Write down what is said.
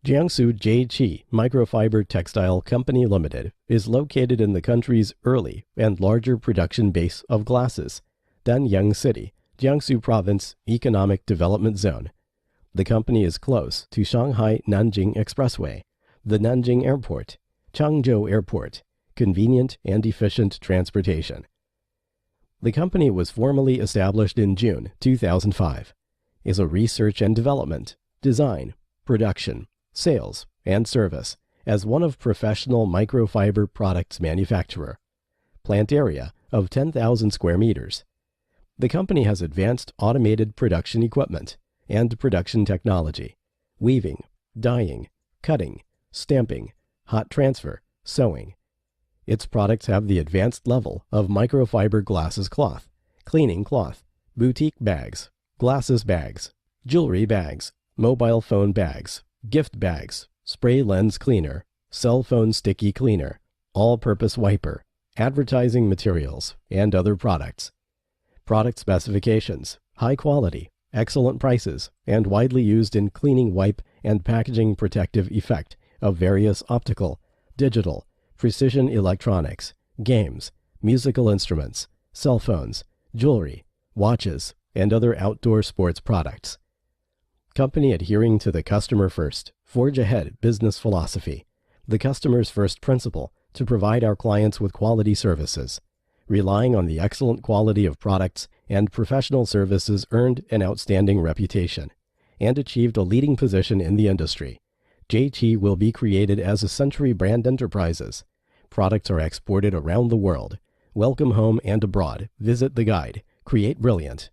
Jiangsu Jieqi Microfiber Textile Company Limited is located in the country's early and larger production base of glasses, Danyang City, Jiangsu Province Economic Development Zone. The company is close to Shanghai-Nanjing Expressway, the Nanjing Airport, Changzhou Airport, convenient and efficient transportation. The company was formally established in June 2005, is a research and development, design, production, sales, and service as one of professional microfiber products manufacturer. Plant area of 10,000 square meters. The company has advanced automated production equipment and production technology, weaving, dyeing, cutting, stamping, hot transfer, sewing. Its products have the advanced level of microfiber glasses cloth, cleaning cloth, boutique bags, glasses bags, jewelry bags, mobile phone bags, gift bags, spray lens cleaner, cell phone sticky cleaner, all-purpose wiper, advertising materials, and other products. Product specifications: high quality, excellent prices, and widely used in cleaning wipe and packaging protective effect of various optical, digital, precision electronics, games, musical instruments, cell phones, jewelry, watches, and other outdoor sports products. Company adhering to the customer first, forge ahead business philosophy, the customer's first principle to provide our clients with quality services. Relying on the excellent quality of products and professional services earned an outstanding reputation and achieved a leading position in the industry. Jieqi will be created as a Century Brand Enterprises. Products are exported around the world. Welcome home and abroad. Visit the guide. Create Brilliant.